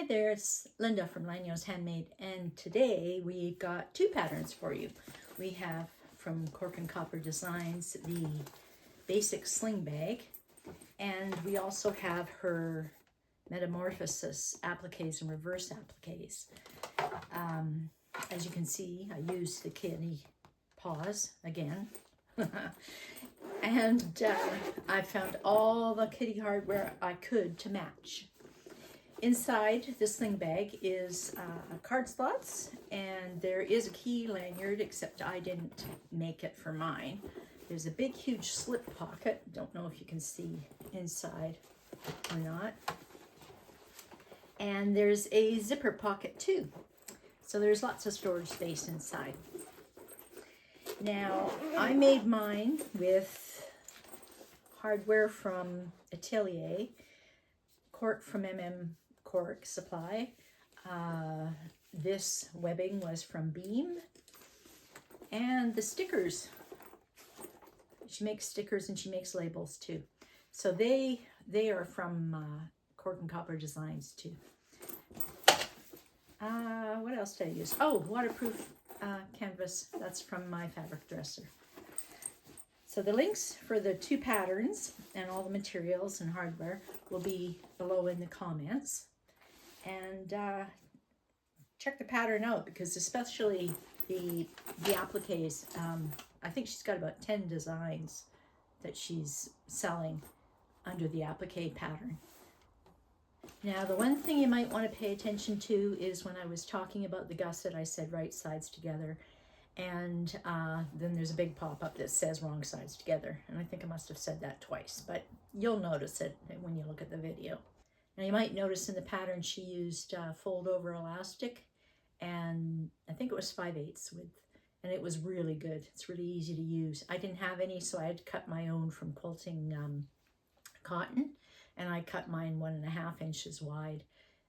there, it's Linda from Lányos Handmade, and today we've got two patterns for you. We have from Cork and Copper Designs the Basic Sling Bag, and we also have her Metamorphosis appliques and reverse appliques. As you can see, I used the kitty paws again. And I found all the kitty hardware I could to match. Inside the sling bag is card slots, and there is a key lanyard, except I didn't make it for mine. There's a big huge slip pocket. Don't know if you can see inside or not. And there's a zipper pocket too. So there's lots of storage space inside. Now, I made mine with hardware from Atelier, cork from MM Cork Supply. This webbing was from Beam. And the stickers. She makes stickers and she makes labels too. So they are from Cork and Copper Designs too. What else did I use? Oh, waterproof canvas. That's from my fabric dresser. So the links for the two patterns and all the materials and hardware will be below in the comments. And check the pattern out, because especially the appliques, I think she's got about 10 designs that she's selling under the applique pattern. Now, the one thing you might want to pay attention to is when I was talking about the gusset, I said right sides together. And then there's a big pop-up that says wrong sides together. And I think I must have said that twice, but you'll notice it when you look at the video. Now, you might notice in the pattern she used fold-over elastic, and I think it was 5/8 width, and it was really good. It's really easy to use. I didn't have any, so I had to cut my own from quilting cotton, and I cut mine 1.5 inches wide.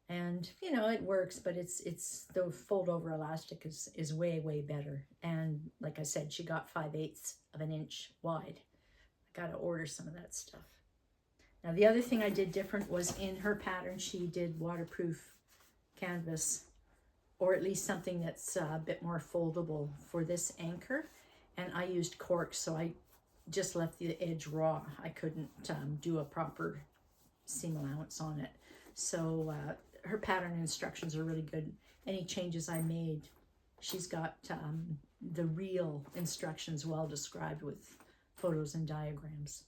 And you know, it works, but it's the fold-over elastic is way better. And like I said, she got 5/8 of an inch wide. I gotta order some of that stuff. Now, the other thing I did different was in her pattern, she did waterproof canvas, or at least something that's a bit more foldable for this anchor. And I used cork, so I just left the edge raw. I couldn't do a proper seam allowance on it. So her pattern instructions are really good. Any changes I made, she's got the real instructions well described with photos and diagrams.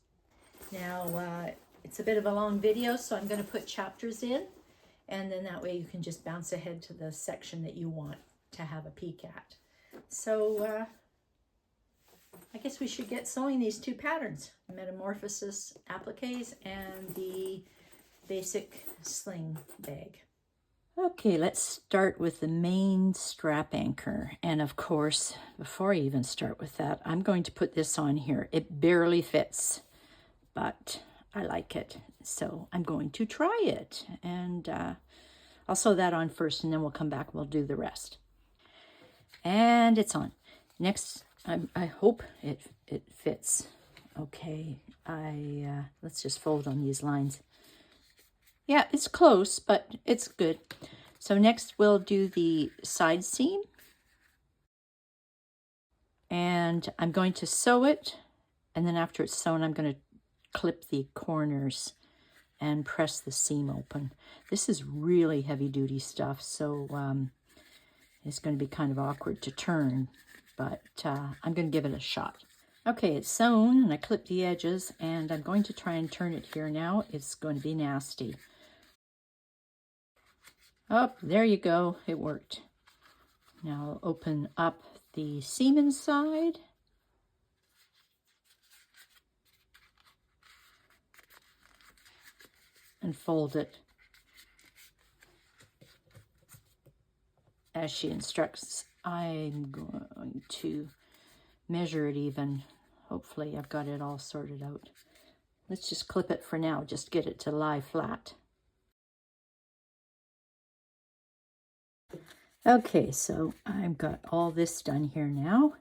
Now, it's a bit of a long video, so I'm going to put chapters in, and then that way you can just bounce ahead to the section that you want to have a peek at. So I guess we should get sewing these two patterns, Metamorphosis appliques and the Basic Sling Bag. Okay, let's start with the main strap anchor. And of course, before I even start with that, I'm going to put this on here. It barely fits, but I like it, so I'm going to try it. And I'll sew that on first, and then we'll come back and we'll do the rest. And it's on. Next, I hope it fits. Okay, let's just fold on these lines. Yeah, it's close, but it's good. So next we'll do the side seam. And I'm going to sew it, and then after it's sewn, I'm going to clip the corners and press the seam open. This is really heavy-duty stuff, so it's going to be kind of awkward to turn, but I'm going to give it a shot. Okay, it's sewn, and I clipped the edges, and I'm going to try and turn it here now. It's going to be nasty. Oh, there you go. It worked. Now I'll open up the seam inside. And fold it as she instructs. I'm going to measure it even. Hopefully I've got it all sorted out. Let's just clip it for now, just get it to lie flat. Okay, so I've got all this done here now,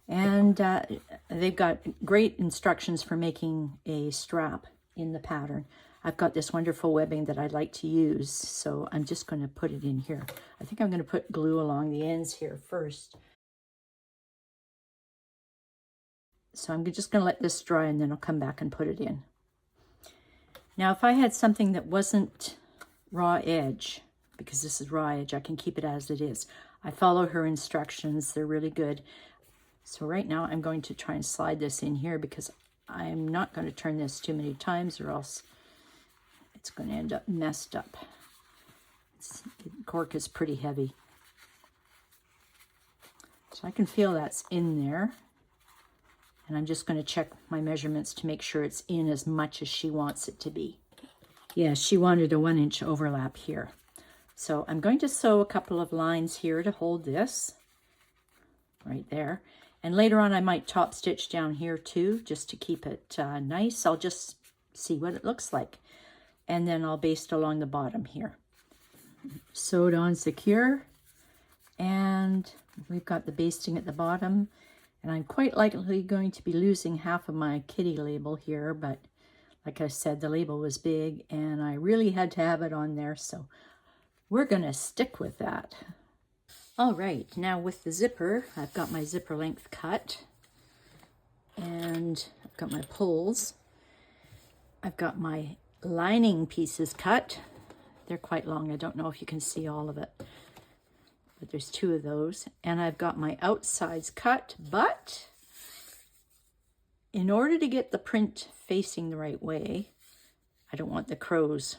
and they've got great instructions for making a strap in the pattern. I've got this wonderful webbing that I'd like to use, so I'm just going to put it in here. I think I'm going to put glue along the ends here first. So I'm just going to let this dry and then I'll come back and put it in. Now if I had something that wasn't raw edge, because this is raw edge, I can keep it as it is. I follow her instructions, they're really good. So right now I'm going to try and slide this in here because I'm not going to turn this too many times or else it's going to end up messed up. Cork is pretty heavy. So I can feel that's in there. And I'm just going to check my measurements to make sure it's in as much as she wants it to be. Yeah, she wanted a 1-inch overlap here. So I'm going to sew a couple of lines here to hold this right there. And later on I might top stitch down here too, just to keep it nice. I'll just see what it looks like. And then I'll baste along the bottom here. Sewed on secure. And we've got the basting at the bottom. And I'm quite likely going to be losing half of my kitty label here, but like I said, the label was big and I really had to have it on there, so we're going to stick with that. All right, now with the zipper, I've got my zipper length cut and I've got my pulls. I've got my lining pieces cut. They're quite long. I don't know if you can see all of it, but there's 2 of those. And I've got my outsides cut, but in order to get the print facing the right way, I don't want the crows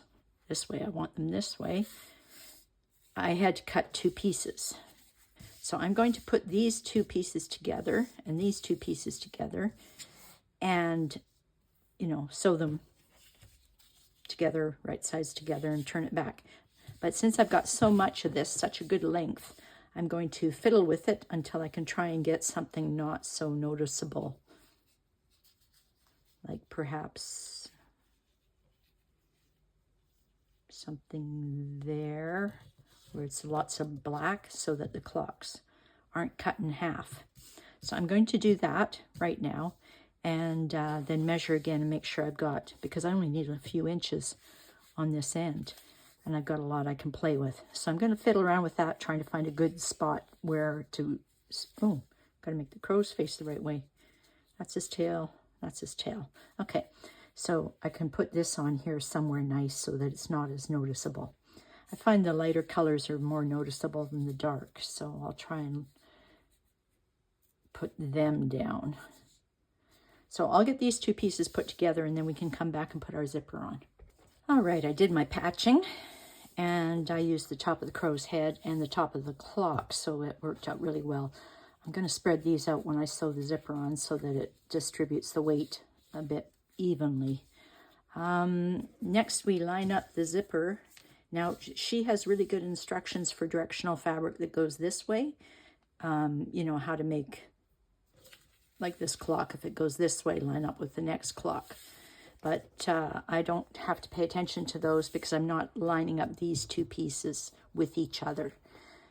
this way, I want them this way. I had to cut 2 pieces. So I'm going to put these 2 pieces together and these 2 pieces together and, you know, sew them together, right sides together, and turn it back. But since I've got so much of this, such a good length, I'm going to fiddle with it until I can try and get something not so noticeable. Like perhaps something there where it's lots of black so that the clocks aren't cut in half. So I'm going to do that right now and then measure again and make sure I've got, because I only need a few inches on this end and I've got a lot I can play with. So I'm going to fiddle around with that, trying to find a good spot where to, oh, got to make the crow's face the right way. That's his tail. That's his tail. Okay, so I can put this on here somewhere nice so that it's not as noticeable. I find the lighter colors are more noticeable than the dark, so I'll try and put them down. So I'll get these 2 pieces put together and then we can come back and put our zipper on. All right, I did my patching and I used the top of the crow's head and the top of the clock, so it worked out really well. I'm going to spread these out when I sew the zipper on so that it distributes the weight a bit evenly. Next we line up the zipper. Now she has really good instructions for directional fabric that goes this way. You know how to make like this clock. If it goes this way, line up with the next clock. But I don't have to pay attention to those because I'm not lining up these 2 pieces with each other.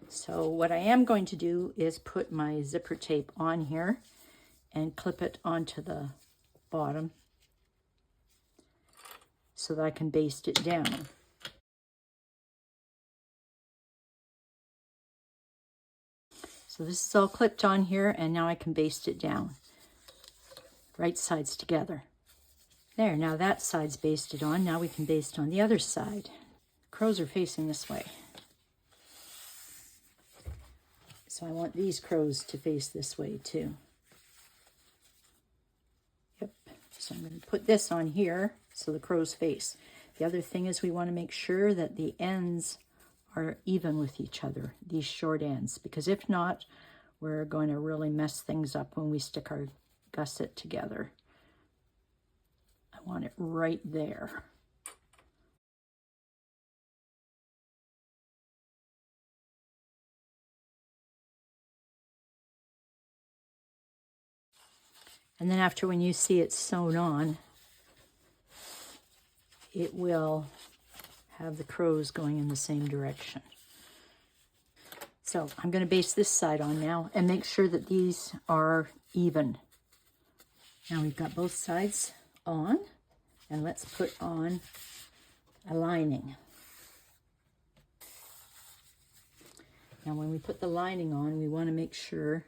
So what I am going to do is put my zipper tape on here and clip it onto the bottom so that I can baste it down. So this is all clipped on here and now I can baste it down. Right sides together. There, now that side's basted on. Now we can baste on the other side. Crows are facing this way. So I want these crows to face this way too. Yep, so I'm going to put this on here so the crows face. The other thing is we want to make sure that the ends are even with each other, these short ends, because if not, we're going to really mess things up when we stick our gusset together. I want it right there. And then after, when you see it sewn on, it will have the crows going in the same direction. So I'm going to baste this side on now and make sure that these are even. Now we've got both sides on, and let's put on a lining. Now when we put the lining on, we want to make sure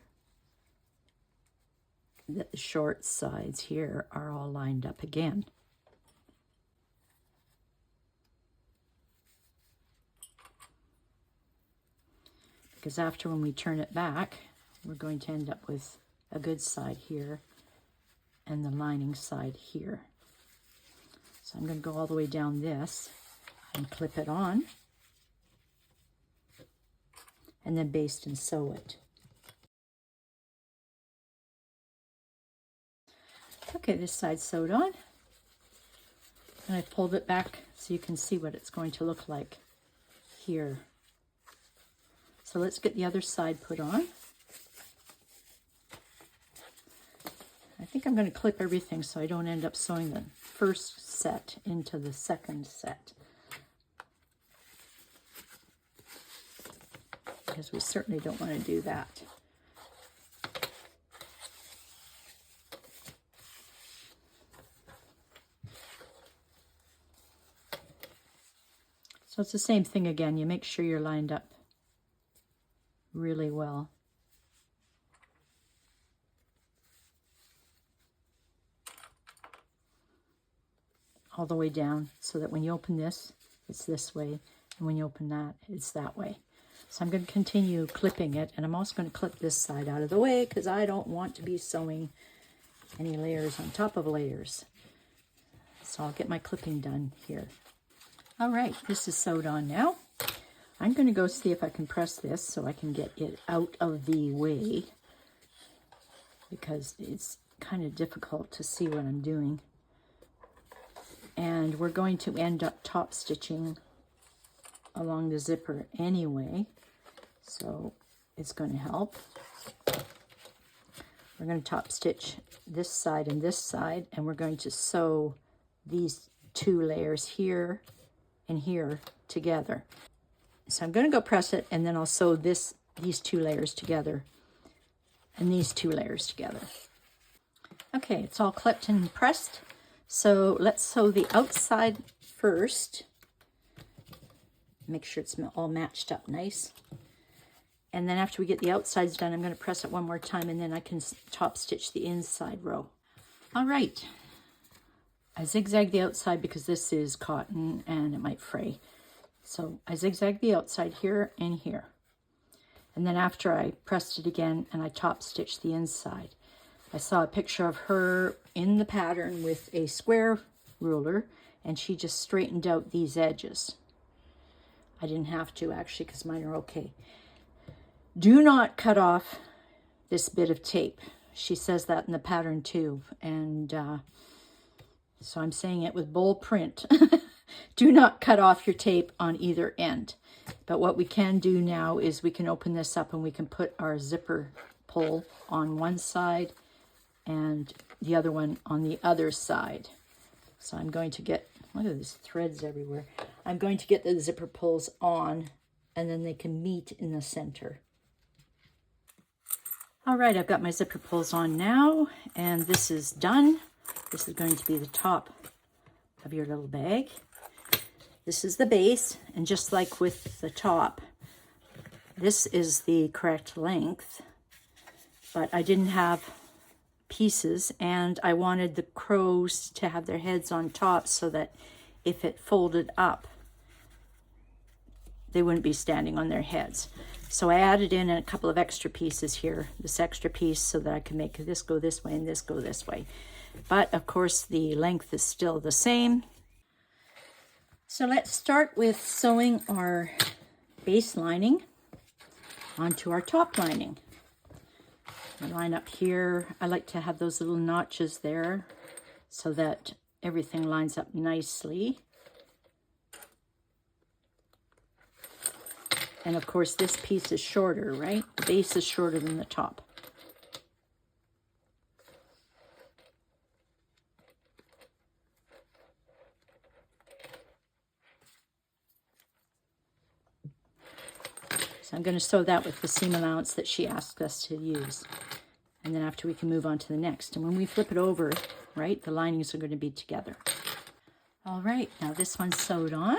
that the short sides here are all lined up again. Because after, when we turn it back, we're going to end up with a good side here and the lining side here. So I'm going to go all the way down this and clip it on, and then baste and sew it. Okay, this side's sewed on, and I pulled it back so you can see what it's going to look like here. So let's get the other side put on. I think I'm going to clip everything so I don't end up sewing the first set into the second set, because we certainly don't want to do that. So it's the same thing again. You make sure you're lined up really well. All the way down, so that when you open this, it's this way, and when you open that, it's that way. So I'm going to continue clipping it, and I'm also going to clip this side out of the way because I don't want to be sewing any layers on top of layers. So I'll get my clipping done here. All right, this is sewed on now. I'm going to go see if I can press this so I can get it out of the way, because it's kind of difficult to see what I'm doing. And we're going to end up top stitching along the zipper anyway, so it's going to help. We're going to top stitch this side and this side, and we're going to sew these two layers here and here together. So I'm going to go press it, and then I'll sew these two layers together and these two layers together. Okay, it's all clipped and pressed. So let's sew the outside first. Make sure it's all matched up nice. And then after we get the outsides done, I'm going to press it one more time, and then I can top stitch the inside row. All right. I zigzag the outside because this is cotton and it might fray. So I zigzag the outside here and here. And then after I pressed it again and I top stitched the inside. I saw a picture of her in the pattern with a square ruler, and she just straightened out these edges. I didn't have to actually, because mine are okay. Do not cut off this bit of tape. She says that in the pattern too, and so I'm saying it with bold print. Do not cut off your tape on either end. But what we can do now is we can open this up and we can put our zipper pull on one side and the other one on the other side. So I'm going to get, look at these threads everywhere. I'm going to get the zipper pulls on, and then they can meet in the center. All right, I've got my zipper pulls on now, and this is done. This is going to be the top of your little bag. This is the base, and just like with the top, this is the correct length, but I didn't have pieces, and I wanted the crows to have their heads on top so that if it folded up, they wouldn't be standing on their heads. So I added in a couple of extra pieces here, this extra piece, so that I can make this go this way and this go this way. But of course the length is still the same. So let's start with sewing our base lining onto our top lining. I line up here. I like to have those little notches there so that everything lines up nicely. And of course this piece is shorter, right? The base is shorter than the top. So I'm going to sew that with the seam allowance that she asked us to use. And then after we can move on to the next. And when we flip it over, right, the linings are going to be together. All right, now this one's sewed on.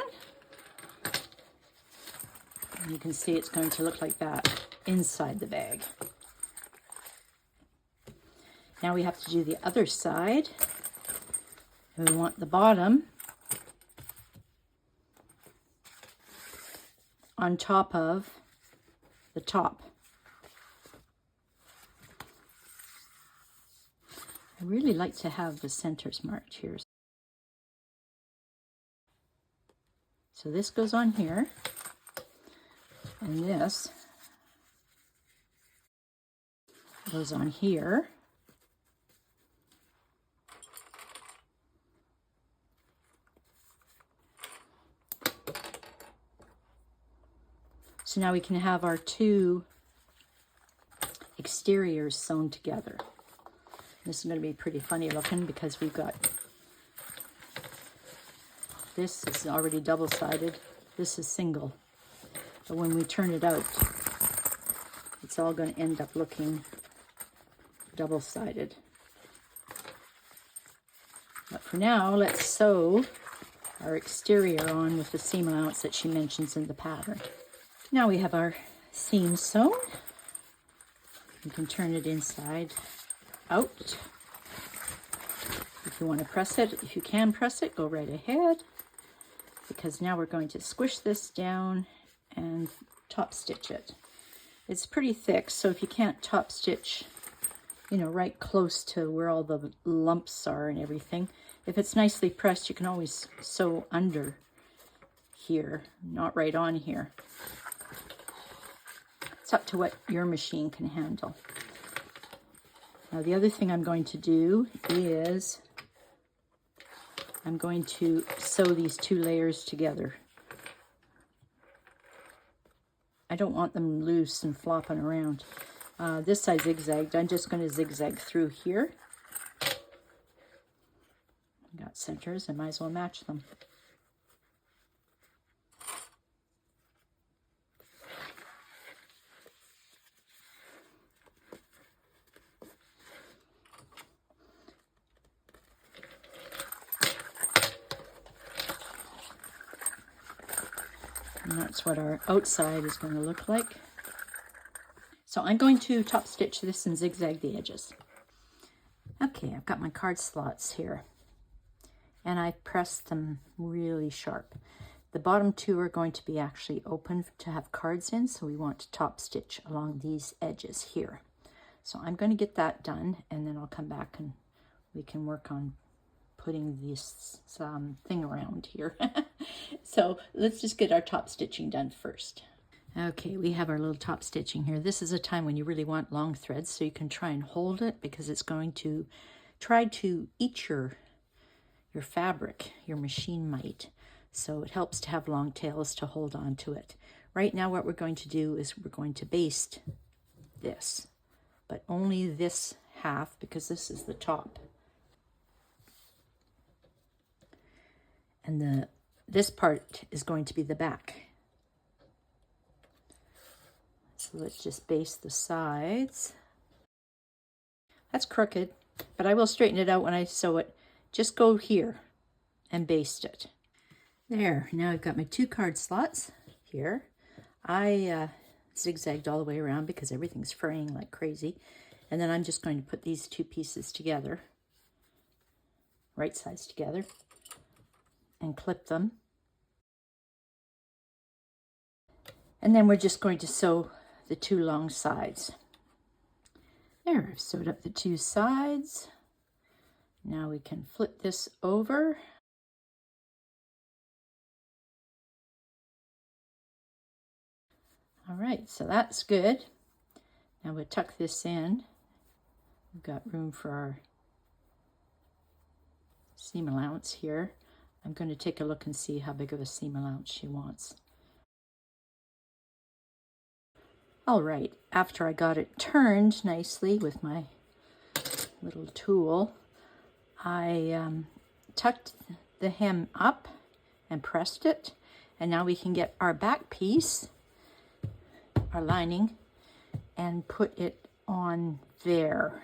And you can see it's going to look like that inside the bag. Now we have to do the other side. We want the bottom on top of the top. I really like to have the centers marked here. So this goes on here, and this goes on here. So now we can have our two exteriors sewn together. This is going to be pretty funny looking because we've got, this is already double-sided, this is single. But when we turn it out, it's all going to end up looking double-sided. But for now, let's sew our exterior on with the seam allowance that she mentions in the pattern. Now we have our seam sewn. You can turn it inside out. If you want to press it, if you can press it, go right ahead. Because now we're going to squish this down and top stitch it. It's pretty thick, so if you can't top stitch, you know, right close to where all the lumps are and everything, if it's nicely pressed, you can always sew under here, not right on here. It's up to what your machine can handle. Now the other thing I'm going to do is I'm going to sew these two layers together. I don't want them loose and flopping around. This side zigzagged. I'm just going to zigzag through here. Got centers, I might as well match them. And that's what our outside is going to look like. So I'm going to top stitch this and zigzag the edges. Okay, I've got my card slots here. And I pressed them really sharp. The bottom two are going to be actually open to have cards in, so we want to top stitch along these edges here. So I'm going to get that done, and then I'll come back and we can work on putting this thing around here. So let's just get our top stitching done first. Okay, we have our little top stitching here. This is a time when you really want long threads, so you can try and hold it because it's going to try to eat your fabric, your machine might. So it helps to have long tails to hold on to it. Right now what we're going to do is we're going to baste this, but only this half because this is the top. And this part is going to be the back. So let's just baste the sides. That's crooked, but I will straighten it out when I sew it. Just go here and baste it. There, now I've got my two card slots here. I zigzagged all the way around because everything's fraying like crazy. And then I'm just going to put these two pieces together, right sides together, and clip them. And then we're just going to sew the two long sides. There, I've sewed up the two sides. Now we can flip this over. All right, so that's good. Now we'll tuck this in. We've got room for our seam allowance here. I'm going to take a look and see how big of a seam allowance she wants. All right, after I got it turned nicely with my little tool, I tucked the hem up and pressed it, and now we can get our back piece, our lining, and put it on there.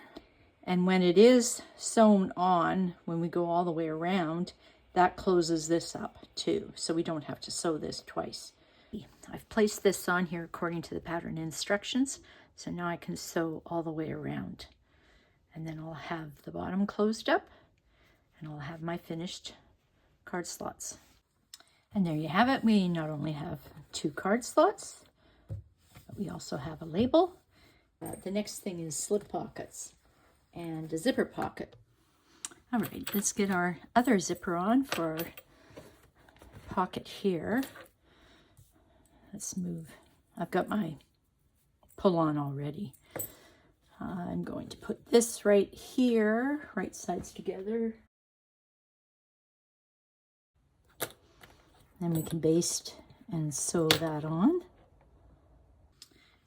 And when it is sewn on, when we go all the way around, that closes this up too, so we don't have to sew this twice. I've placed this on here according to the pattern instructions, so now I can sew all the way around. And then I'll have the bottom closed up, and I'll have my finished card slots. And there you have it. We not only have 2 card slots, but we also have a label. The next thing is slip pockets and a zipper pocket. All right, let's get our other zipper on for our pocket here. Let's move. I've got my pull on already. I'm going to put this right here, right sides together. Then we can baste and sew that on.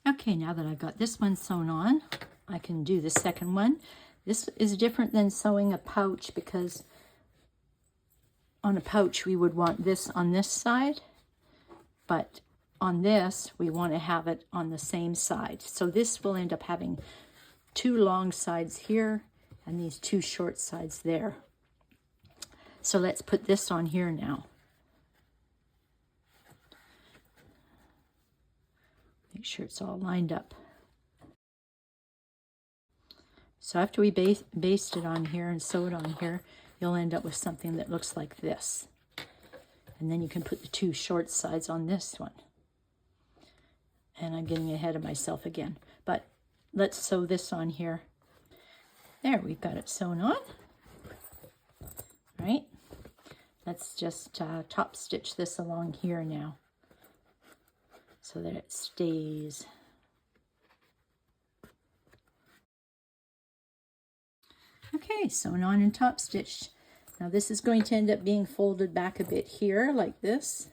Okay, now that I've got this one sewn on, I can do the second one. This is different than sewing a pouch, because on a pouch we would want this on this side, but on this we want to have it on the same side. So this will end up having 2 long sides here and these 2 short sides there. So let's put this on here now. Make sure it's all lined up. So after we baste it on here and sew it on here, you'll end up with something that looks like this. And then you can put the 2 short sides on this one. And I'm getting ahead of myself again. But let's sew this on here. There, we've got it sewn on. Right? Let's just top stitch this along here now, so that it stays. Okay, sewn on and top stitched. Now this is going to end up being folded back a bit here, like this,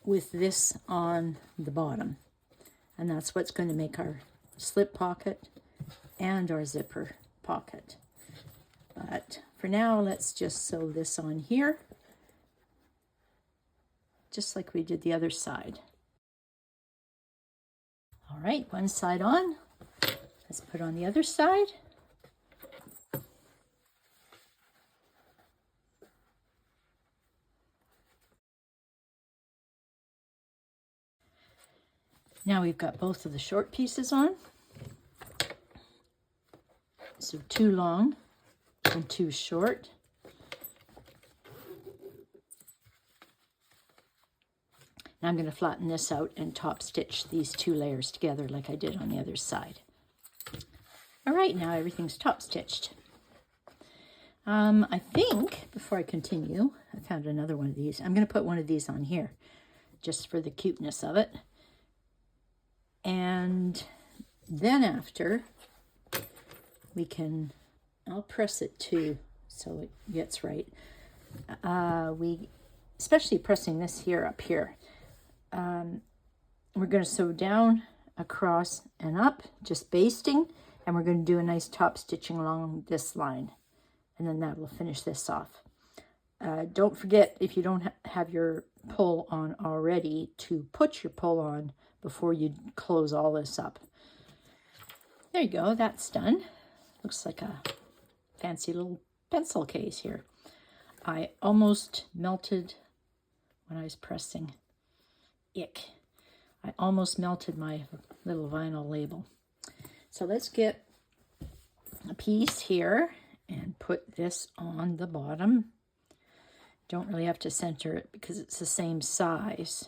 with this on the bottom. And that's what's going to make our slip pocket and our zipper pocket. But for now, let's just sew this on here, just like we did the other side. All right, one side on. Let's put on the other side. Now we've got both of the short pieces on. So 2 long and 2 short. Now I'm going to flatten this out and top stitch these 2 layers together like I did on the other side. All right, now everything's top stitched. I think, before I continue, I found another one of these. I'm going to put one of these on here, just for the cuteness of it. And then after, we can, I'll press it too, so it gets right. Especially pressing this here up here. We're going to sew down, across, and up, just basting, and we're going to do a nice top stitching along this line, and then that will finish this off. Don't forget, if you don't have your pull on already, to put your pull on before you close all this up. There you go, that's done. Looks like a fancy little pencil case here. I almost melted when I was pressing. Ick. I almost melted my little vinyl label. So let's get a piece here and put this on the bottom. Don't really have to center it because it's the same size.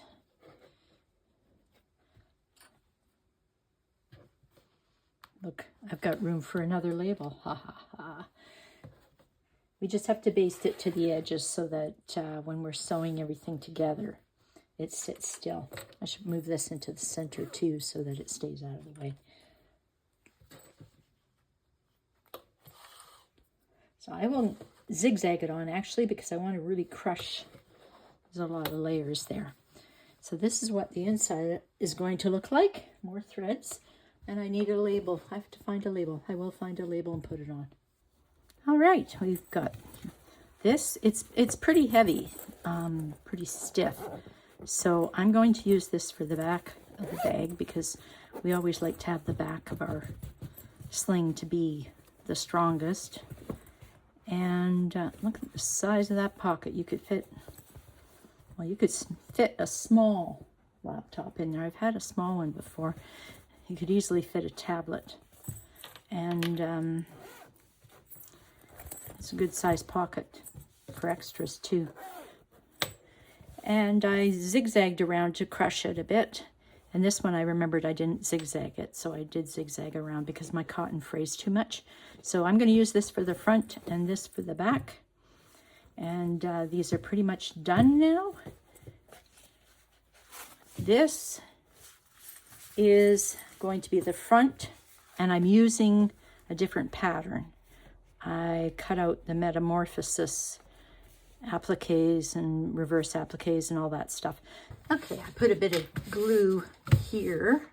Look, I've got room for another label. Ha ha ha. We just have to baste it to the edges so that when we're sewing everything together, it sits still. I should move this into the center too so that it stays out of the way. So I won't zigzag it on actually because I want to really crush. There's a lot of layers there. So this is what the inside is going to look like. More threads. And I need a label. I have to find a label. I will find a label and put it on. All right, we've got this. It's pretty heavy, pretty stiff. So I'm going to use this for the back of the bag because we always like to have the back of our sling to be the strongest. And look at the size of that pocket. You could fit, well, you could fit a small laptop in there. I've had a small one before. You could easily fit a tablet. And it's a good sized pocket for extras too. And I zigzagged around to crush it a bit. And this one I remembered I didn't zigzag it, so I did zigzag around because my cotton frays too much. So I'm going to use this for the front and this for the back. And these are pretty much done now. This is going to be the front, and I'm using a different pattern. I cut out the Metamorphosis appliques and reverse appliques and all that stuff. Okay, I put a bit of glue here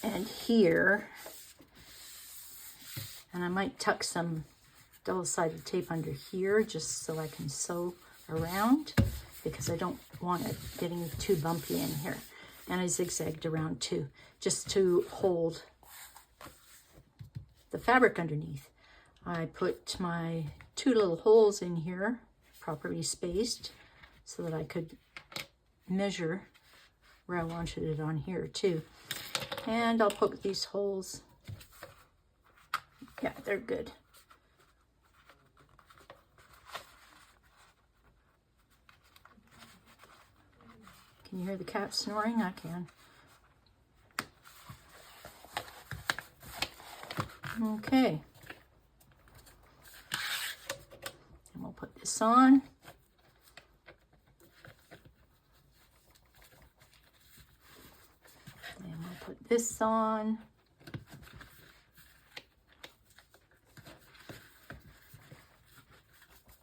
and here, and I might tuck some double-sided tape under here just so I can sew around, because I don't want it getting too bumpy in here. And I zigzagged around too, just to hold the fabric underneath. I put my 2 little holes in here, properly spaced, so that I could measure where I wanted it on here too. And I'll poke these holes. Yeah, they're good. Can you hear the cat snoring? I can. Okay. And we'll put this on. And we'll put this on.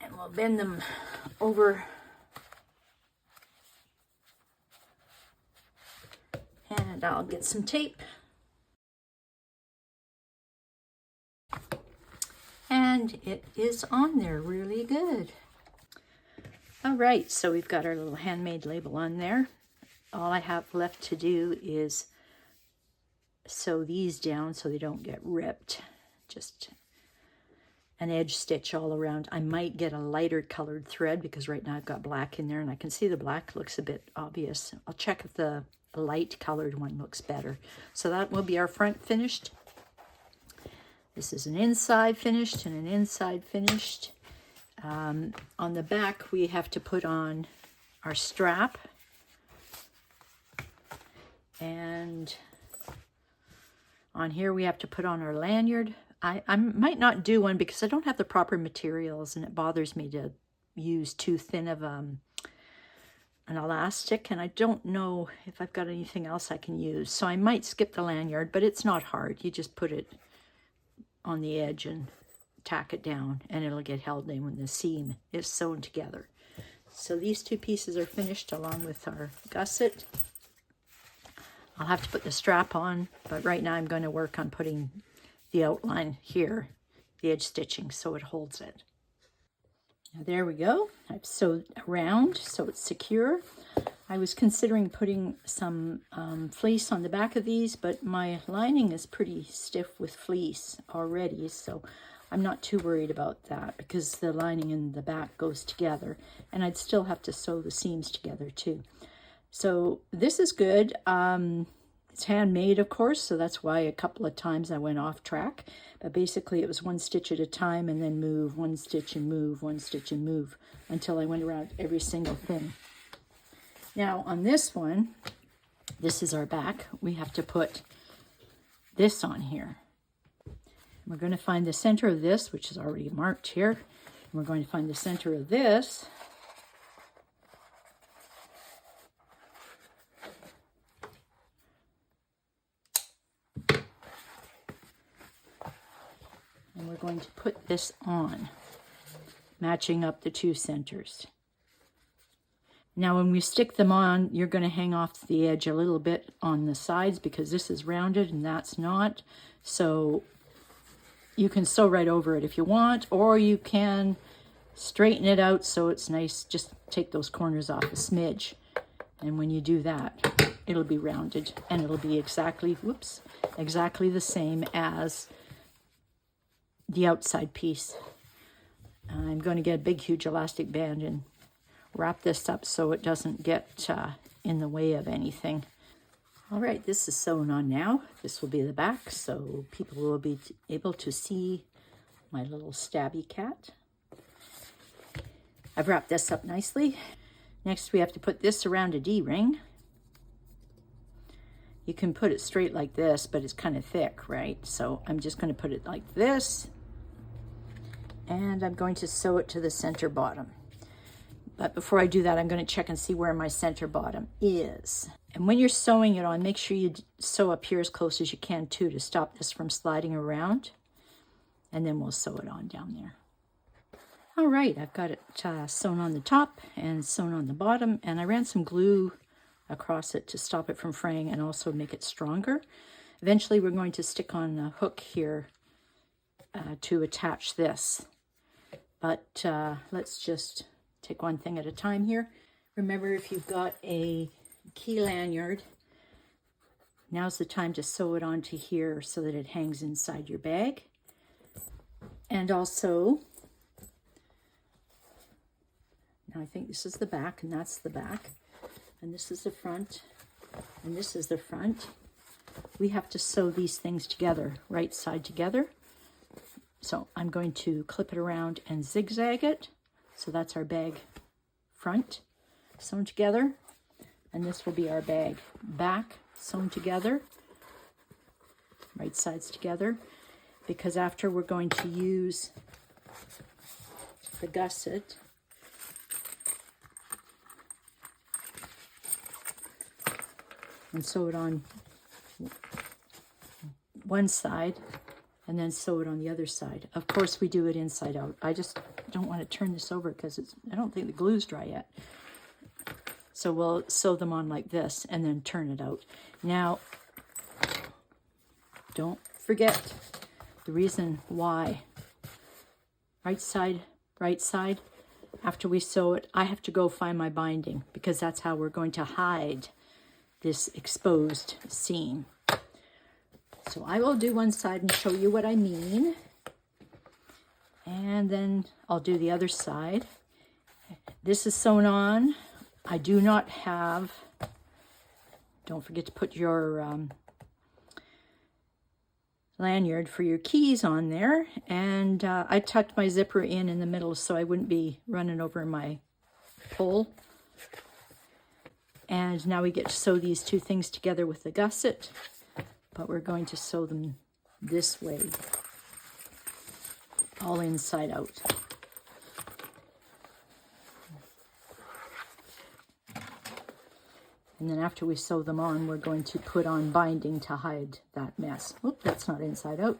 And we'll bend them over. And I'll get some tape. And it is on there really good. All right, so we've got our little handmade label on there. All I have left to do is sew these down so they don't get ripped. Just an edge stitch all around. I might get a lighter colored thread because right now I've got black in there and I can see the black looks a bit obvious. I'll check if the light colored one looks better. So that will be our front finished. This is an inside finished and an inside finished. On the back we have to put on our strap, and on here we have to put on our lanyard. I might not do one because I don't have the proper materials and it bothers me to use too thin of an elastic, and I don't know if I've got anything else I can use. So I might skip the lanyard, but it's not hard. You just put it on the edge and tack it down and it'll get held in when the seam is sewn together. So these 2 pieces are finished along with our gusset. I'll have to put the strap on, but right now I'm going to work on putting the outline here, the edge stitching, so it holds it. Now there we go. I've sewed around so it's secure. I was considering putting some fleece on the back of these, but my lining is pretty stiff with fleece already, so I'm not too worried about that because the lining and the back goes together, and I'd still have to sew the seams together too. So this is good. It's handmade, of course, so that's why a couple of times I went off track. But basically it was 1 stitch at a time and then move, 1 stitch and move, 1 stitch and move until I went around every single thing. Now on this one, this is our back. We have to put this on here. We're going to find the center of this, which is already marked here. And we're going to find the center of this. And we're going to put this on, matching up the 2 centers. Now when we stick them on, you're going to hang off the edge a little bit on the sides because this is rounded and that's not. So you can sew right over it if you want, or you can straighten it out so it's nice. Just take those corners off a smidge. And when you do that, it'll be rounded and it'll be exactly, exactly the same as the outside piece. I'm going to get a big, huge elastic band and wrap this up so it doesn't get in the way of anything. All right, this is sewn on now. This will be the back, so people will be able to see my little stabby cat. I've wrapped this up nicely. Next, we have to put this around a D-ring. You can put it straight like this, but it's kind of thick, right? So I'm just going to put it like this, and I'm going to sew it to the center bottom. But before I do that, I'm going to check and see where my center bottom is. And when you're sewing it on, make sure you sew up here as close as you can too, to stop this from sliding around. And then we'll sew it on down there. All right, I've got it sewn on the top and sewn on the bottom, and I ran some glue across it to stop it from fraying and also make it stronger. Eventually we're going to stick on a hook here to attach this. But let's just take one thing at a time here. Remember, if you've got a key lanyard, now's the time to sew it onto here so that it hangs inside your bag. And also, now I think this is the back, and that's the back, and this is the front, and this is the front. We have to sew these things together, right side together. So I'm going to clip it around and zigzag it. So that's our bag front sewn together, and this will be our bag back sewn together, right sides together, because after we're going to use the gusset and sew it on one side and then sew it on the other side. Of course, we do it inside out. I just don't want to turn this over because I don't think the glue's dry yet. So we'll sew them on like this and then turn it out. Now, don't forget the reason why. Right side, right side. After we sew it, I have to go find my binding because that's how we're going to hide this exposed seam. So I will do one side and show you what I mean. And then I'll do the other side. This is sewn on. I do not have, don't forget to put your lanyard for your keys on there. And I tucked my zipper in the middle so I wouldn't be running over my pole. And now we get to sew these two things together with the gusset, but we're going to sew them this way, all inside out. And then after we sew them on, we're going to put on binding to hide that mess. Oop, that's not inside out.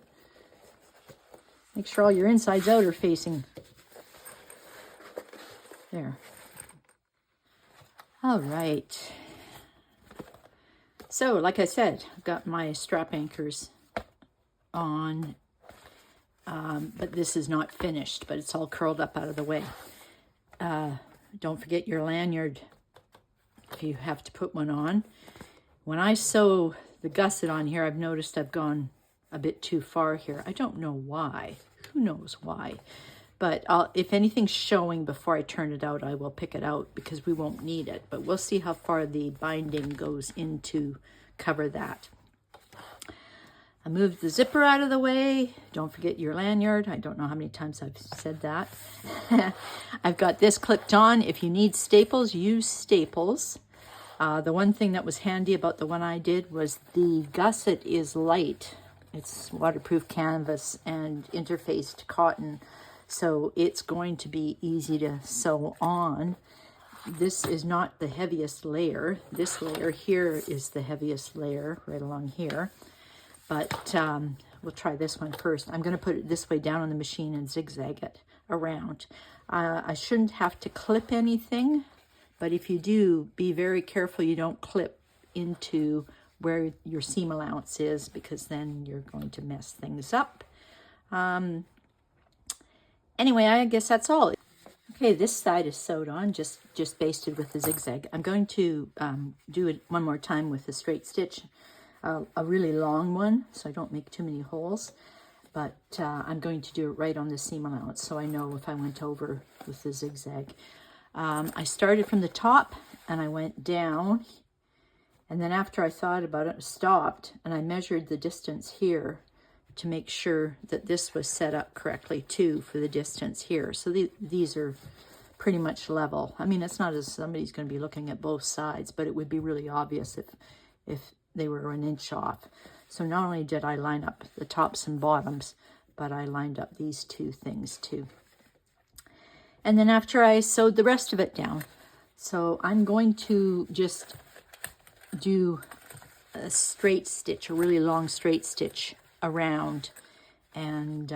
Make sure all your insides out are facing there. All right. So, like I said, I've got my strap anchors on, but this is not finished, but it's all curled up out of the way. Don't forget your lanyard if you have to put one on. When I sew the gusset on here, I've noticed I've gone a bit too far here. I don't know why. Who knows why? But if anything's showing before I turn it out, I will pick it out because we won't need it. But we'll see how far the binding goes in to cover that. I moved the zipper out of the way. Don't forget your lanyard. I don't know how many times I've said that. I've got this clipped on. If you need staples, use staples. The one thing that was handy about the one I did was the gusset is light. It's waterproof canvas and interfaced cotton. So it's going to be easy to sew on. This is not the heaviest layer. This layer here is the heaviest layer right along here. But we'll try this one first. I'm going to put it this way down on the machine and zigzag it around. I shouldn't have to clip anything, but if you do, be very careful you don't clip into where your seam allowance is, because then you're going to mess things up. Anyway, I guess that's all. Okay, this side is sewed on, just basted with the zigzag. I'm going to do it one more time with a straight stitch, a really long one, so I don't make too many holes. but I'm going to do it right on the seam allowance so I know if I went over with the zigzag. I started from the top and I went down, and then after I thought about it, I stopped and I measured the distance here to make sure that this was set up correctly too for the distance here. So these are pretty much level. I mean, it's not as somebody's going to be looking at both sides, but it would be really obvious if they were an inch off. So not only did I line up the tops and bottoms, but I lined up these two things too. And then after I sewed the rest of it down, so I'm going to just do a straight stitch, a really long straight stitch around, and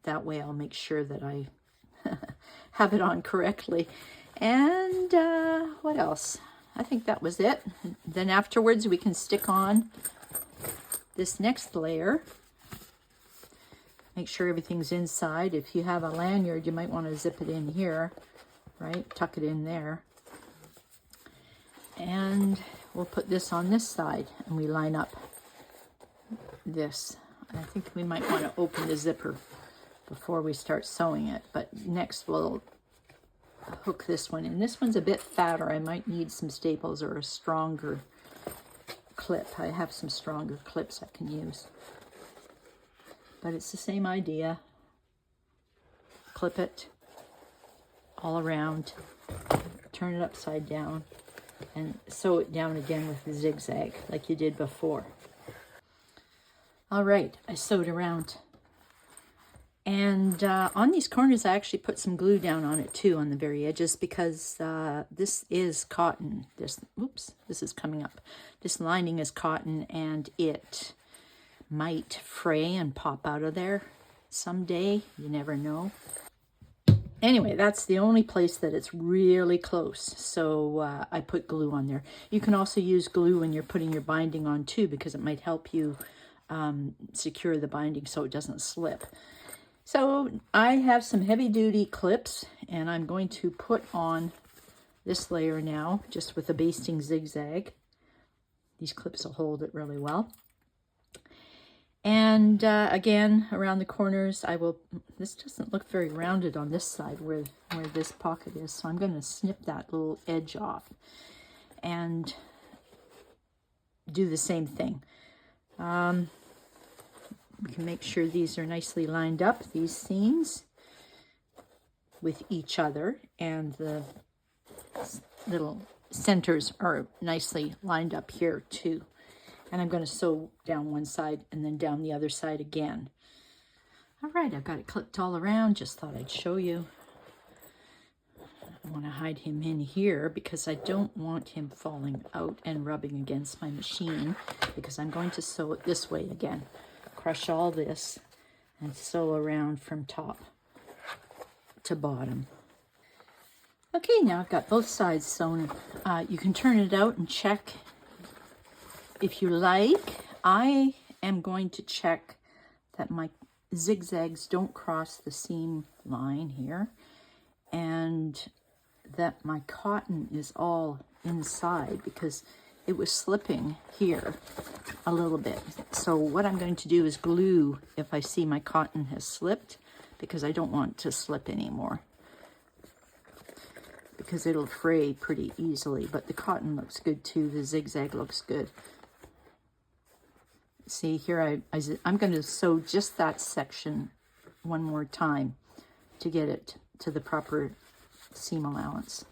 that way I'll make sure that I have it on correctly. And what else? I think that was it. Then afterwards we can stick on this next layer. Make sure everything's inside. If you have a lanyard, you might want to zip it in here, right? Tuck it in there. And we'll put this on this side and we line up this. I think we might want to open the zipper before we start sewing it, but next we'll hook this one in. This one's a bit fatter. I might need some staples or a stronger clip. I have some stronger clips I can use, but it's the same idea. Clip it all around, turn it upside down, and sew it down again with the zigzag like you did before. All right, I sewed around. And on these corners, I actually put some glue down on it too, on the very edges, because this is cotton. This is coming up. This lining is cotton, and it might fray and pop out of there someday. You never know. Anyway, that's the only place that it's really close. So I put glue on there. You can also use glue when you're putting your binding on too, because it might help you secure the binding so it doesn't slip. So I have some heavy duty clips, and I'm going to put on this layer now, just with a basting zigzag. These clips will hold it really well. And again, around the corners, I will, this doesn't look very rounded on this side where this pocket is, so I'm going to snip that little edge off and do the same thing. We can make sure these are nicely lined up, these seams, with each other, and the little centers are nicely lined up here too. And I'm going to sew down one side and then down the other side again. All right, I've got it clipped all around. Just thought I'd show you. I want to hide him in here because I don't want him falling out and rubbing against my machine, because I'm going to sew it this way again. Crush all this and sew around from top to bottom. Okay, now I've got both sides sewn. You can turn it out and check if you like. I am going to check that my zigzags don't cross the seam line here, and that my cotton is all inside, because it was slipping here a little bit. So what I'm going to do is glue if I see my cotton has slipped, because I don't want to slip anymore, because it'll fray pretty easily. But the cotton looks good too. The zigzag looks good. See here, I'm going to sew just that section one more time to get it to the proper seam allowance.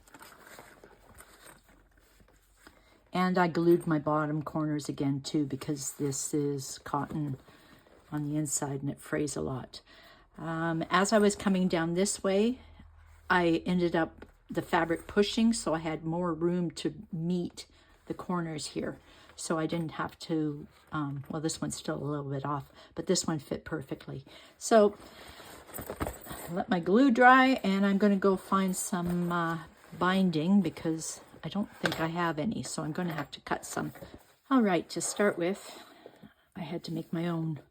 And I glued my bottom corners again too, because this is cotton on the inside and it frays a lot. As I was coming down this way, I ended up the fabric pushing, so I had more room to meet the corners here. So I didn't have to, well, this one's still a little bit off, but this one fit perfectly. So let my glue dry, and I'm going to go find some binding, because I don't think I have any, so I'm going to have to cut some. All right, to start with, I had to make my own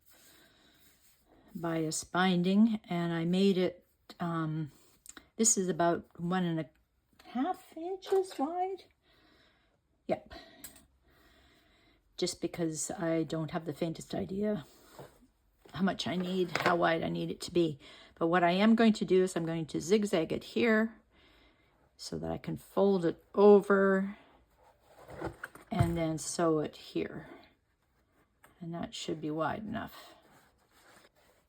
bias binding, and I made it, this is about 1.5 inches wide. Yep. Just because I don't have the faintest idea how much I need, how wide I need it to be. But what I am going to do is I'm going to zigzag it here so that I can fold it over and then sew it here. And that should be wide enough.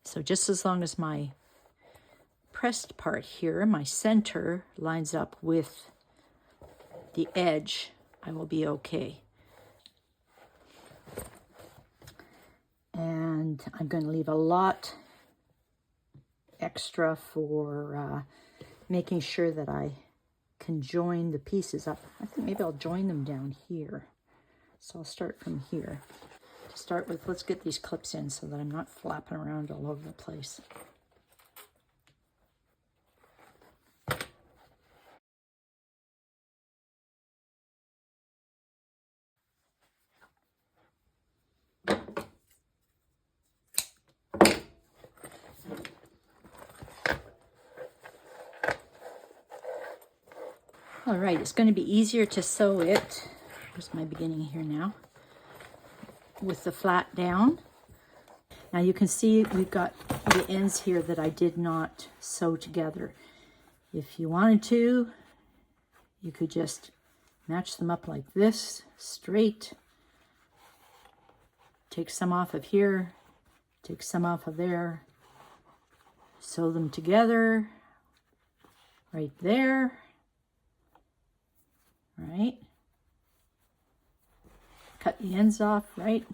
So just as long as my pressed part here, my center, lines up with the edge, I will be okay. And I'm going to leave a lot extra for making sure that I can join the pieces up. I think maybe I'll join them down here. So I'll start from here. To start with, let's get these clips in so that I'm not flapping around all over the place. All right, it's going to be easier to sew it. Here's my beginning here now, with the flat down. Now you can see we've got the ends here that I did not sew together. If you wanted to, you could just match them up like this, straight. Take some off of here, take some off of there, sew them together, right there. Right, cut the ends off, right,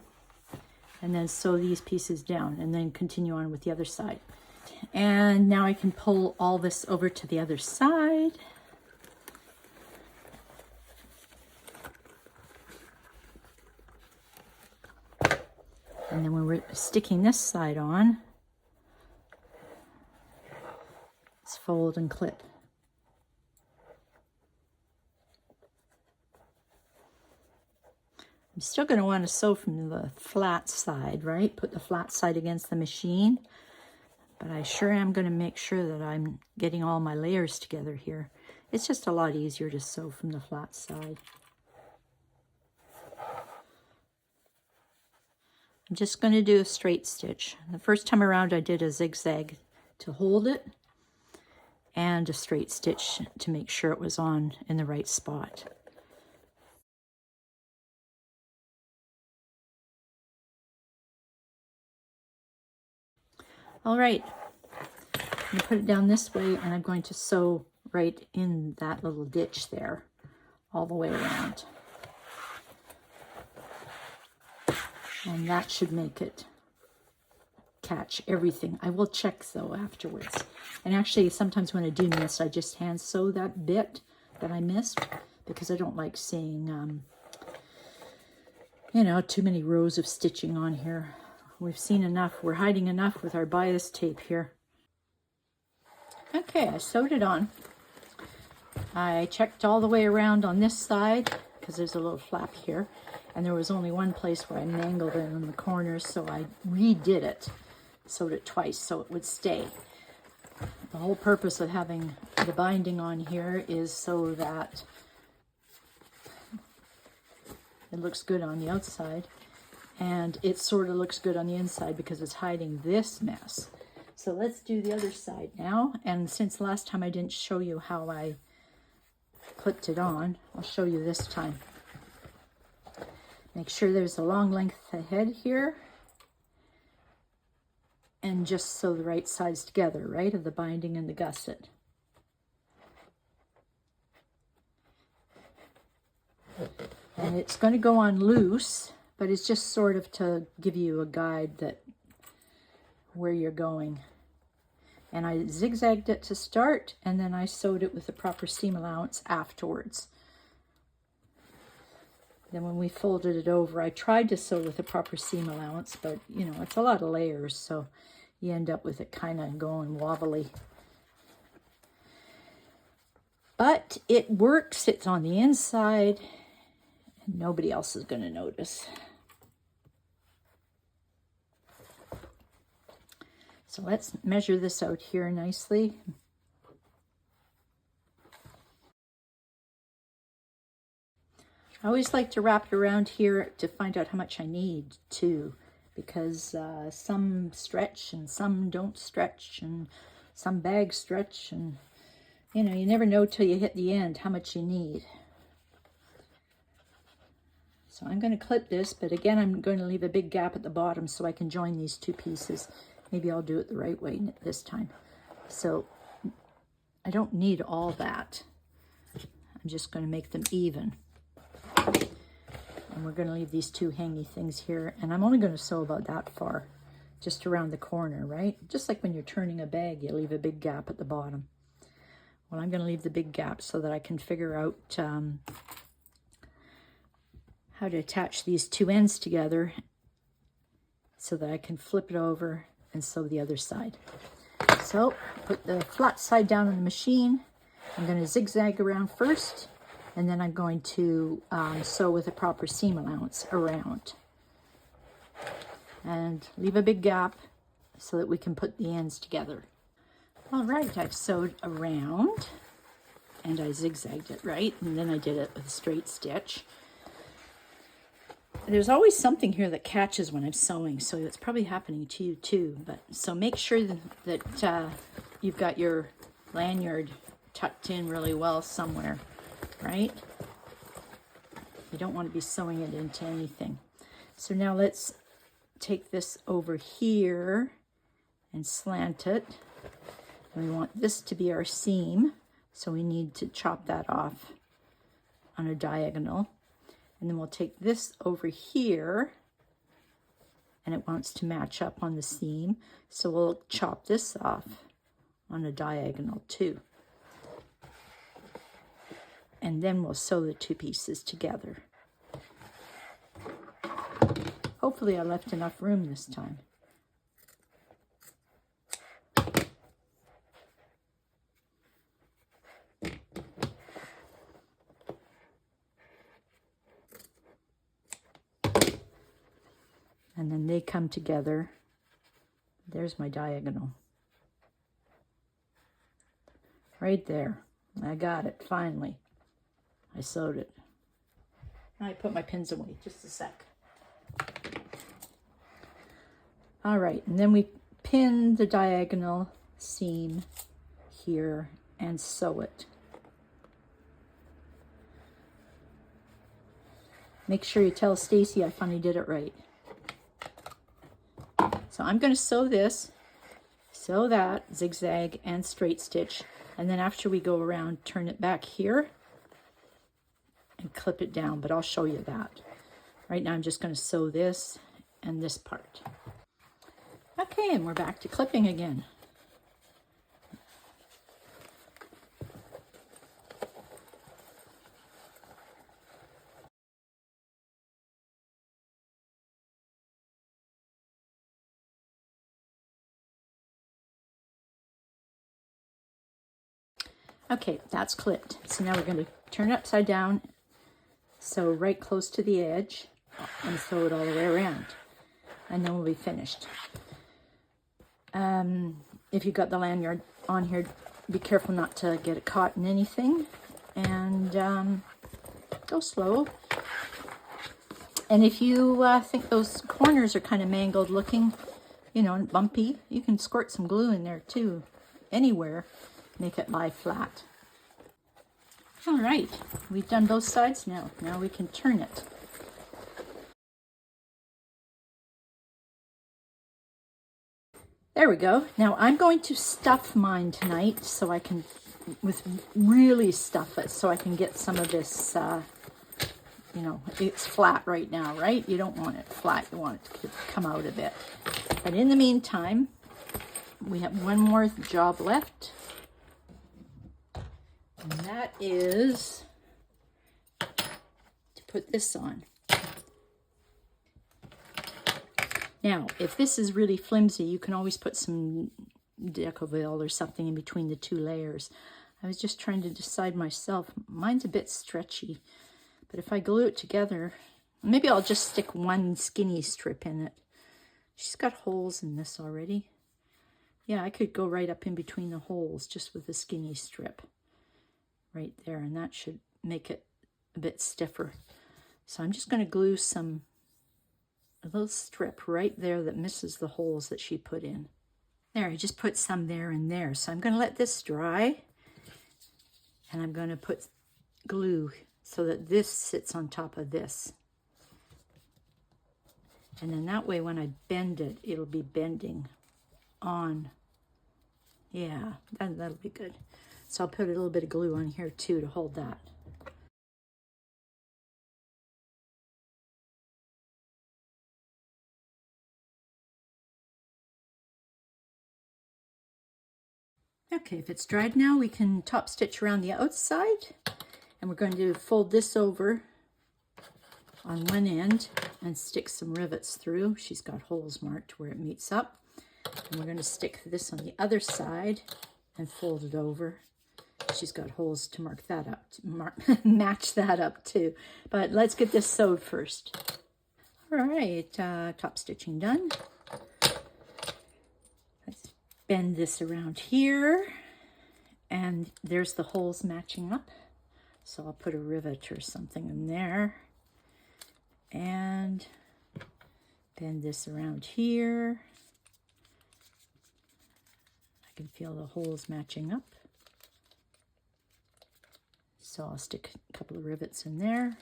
and then sew these pieces down and then continue on with the other side. And now I can pull all this over to the other side. And then when we're sticking this side on, let's fold and clip. I'm still going to want to sew from the flat side, right? Put the flat side against the machine. But I sure am going to make sure that I'm getting all my layers together here. It's just a lot easier to sew from the flat side. I'm just going to do a straight stitch. The first time around I did a zigzag to hold it and a straight stitch to make sure it was on in the right spot. All right, I'm going to put it down this way and I'm going to sew right in that little ditch there all the way around. And that should make it catch everything. I will check though afterwards. And actually sometimes when I do miss, I just hand sew that bit that I missed because I don't like seeing, you know, too many rows of stitching on here. We've seen enough. We're hiding enough with our bias tape here. Okay, I sewed it on. I checked all the way around on this side because there's a little flap here. And there was only one place where I mangled it in the corners, so I redid it. Sewed it twice so it would stay. The whole purpose of having the binding on here is so that it looks good on the outside. And it sort of looks good on the inside because it's hiding this mess. So let's do the other side now. And since last time I didn't show you how I clipped it on, I'll show you this time. Make sure there's a long length ahead here. And just sew the right sides together, right, of the binding and the gusset. And it's going to go on loose, but it's just sort of to give you a guide that where you're going. And I zigzagged it to start, and then I sewed it with the proper seam allowance afterwards. Then when we folded it over, I tried to sew with the proper seam allowance, but you know, it's a lot of layers, so you end up with it kind of going wobbly. But it works, it's on the inside, and nobody else is going to notice. So let's measure this out here nicely. I always like to wrap it around here to find out how much I need too. because some stretch and some don't stretch, and some bags stretch, and you know, you never know till you hit the end how much you need. So I'm going to clip this, but again, I'm going to leave a big gap at the bottom so I can join these two pieces. Maybe I'll do it the right way this time. So I don't need all that. I'm just going to make them even. And we're going to leave these two hangy things here. And I'm only going to sew about that far, just around the corner, right? Just like when you're turning a bag, you leave a big gap at the bottom. Well, I'm going to leave the big gap so that I can figure out how to attach these two ends together so that I can flip it over and sew the other side. So put the flat side down on the machine. I'm going to zigzag around first, and then I'm going to sew with a proper seam allowance around. And leave a big gap so that we can put the ends together. All right, I've sewed around, and I zigzagged it, right? And then I did it with a straight stitch. There's always something here that catches when I'm sewing, so it's probably happening to you too. But so make sure that you've got your lanyard tucked in really well somewhere, right? You don't want to be sewing it into anything. So now let's take this over here and slant it. And we want this to be our seam, so we need to chop that off on a diagonal. And then we'll take this over here, and it wants to match up on the seam, so we'll chop this off on a diagonal too. And then we'll sew the two pieces together. Hopefully I left enough room this time. And then they come together. There's my diagonal. Right there. I got it, finally. I sewed it. Now I put my pins away, just a sec. All right, and then we pin the diagonal seam here and sew it. Make sure you tell Stacy I finally did it right. So I'm going to sew this, sew that, zigzag and straight stitch, and then after we go around, turn it back here and clip it down, but I'll show you that. Right now I'm just going to sew this and this part. Okay, and we're back to clipping again. Okay, that's clipped. So now we're going to turn it upside down, sew right close to the edge, and sew it all the way around. And then we'll be finished. If you've got the lanyard on here, be careful not to get it caught in anything. And go slow. And if you think those corners are kind of mangled looking, you know, and bumpy, you can squirt some glue in there too, anywhere. Make it lie flat. All right, we've done both sides now. Now we can turn it. There we go. Now I'm going to stuff mine tonight so I can, really stuff it so I can get some of this, you know, it's flat right now, right? You don't want it flat, you want it to come out a bit. But in the meantime, we have one more job left. And that is to put this on. Now, if this is really flimsy, you can always put some Decovil or something in between the two layers. I was just trying to decide myself. Mine's a bit stretchy, but if I glue it together, maybe I'll just stick one skinny strip in it. She's got holes in this already. Yeah, I could go right up in between the holes just with a skinny strip. Right there, and that should make it a bit stiffer. So I'm just going to glue some a little strip right there that misses the holes that she put in. There, I just put some there and there. So I'm going to let this dry, and I'm going to put glue so that this sits on top of this. And then that way when I bend it, it'll be bending on. Yeah, that'll be good. So I'll put a little bit of glue on here too to hold that. Okay, if it's dried now, we can top stitch around the outside, and we're going to fold this over on one end and stick some rivets through. She's got holes marked where it meets up. And we're going to stick this on the other side and fold it over. She's got holes to mark that up, match that up too. But let's get this sewed first. All right, top stitching done. Let's bend this around here. And there's the holes matching up. So I'll put a rivet or something in there. And bend this around here. I can feel the holes matching up. So I'll stick a couple of rivets in there.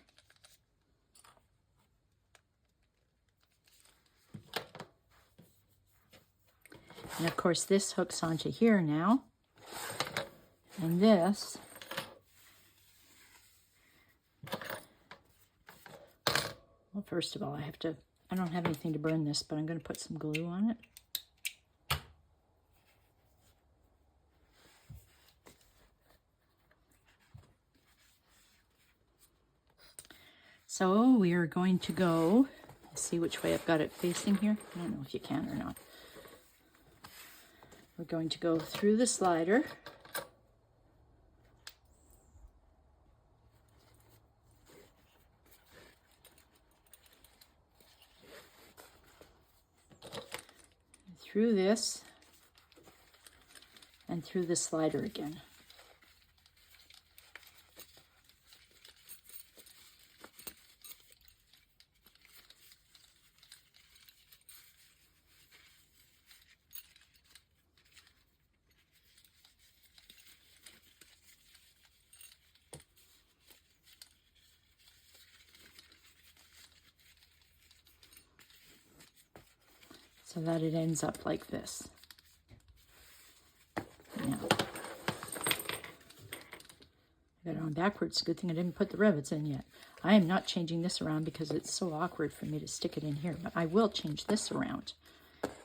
And of course this hooks onto here now. And this well, first of all, I don't have anything to burn this, but I'm going to put some glue on it. So we are going to go, let's see which way I've got it facing here. I don't know if you can or not. We're going to go through the slider. Through this and through the slider again. So that it ends up like this. Now, I got it on backwards. Good thing I didn't put the rivets in yet. I am not changing this around because it's so awkward for me to stick it in here, but I will change this around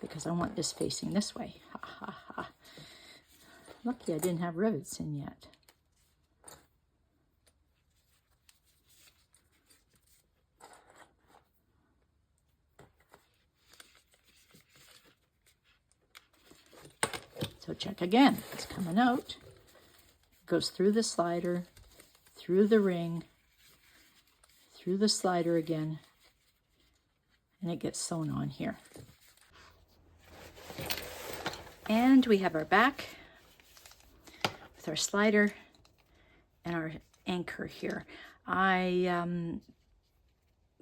because I want this facing this way. Ha ha ha. Lucky I didn't have rivets in yet. So check again, it's coming out, goes through the slider, through the ring, through the slider again, and it gets sewn on here. And we have our back with our slider and our anchor here. I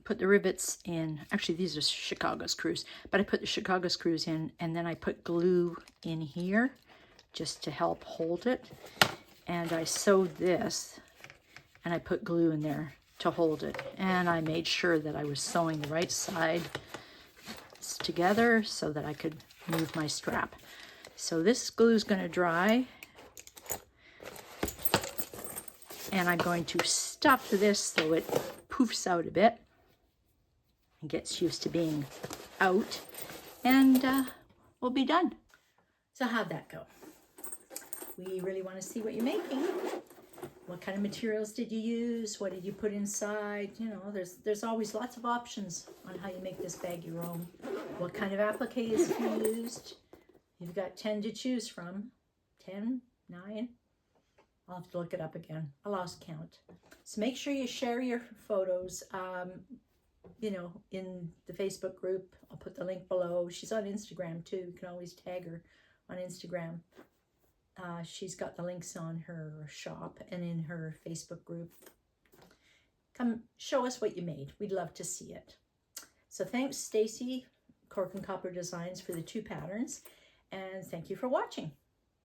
put the rivets in, actually these are Chicago screws, but I put the Chicago screws in and then I put glue in here just to help hold it. And I sewed this and I put glue in there to hold it. And I made sure that I was sewing the right side together so that I could move my strap. So this glue is going to dry. And I'm going to stuff this so it poofs out a bit and gets used to being out, and we'll be done. So how'd that go? We really want to see what you're making. What kind of materials did you use? What did you put inside? You know, there's always lots of options on how you make this bag your own. What kind of appliques you used? You've got 10 to choose from. 10, 9. I'll have to look it up again. I lost count. So make sure you share your photos, you know, in the Facebook group. I'll put the link below. She's on Instagram too. You can always tag her on Instagram. She's got the links on her shop and in her Facebook group. Come show us what you made. We'd love to see it. So thanks, Stacy, Cork and Copper Designs, for the 2 patterns. And thank you for watching.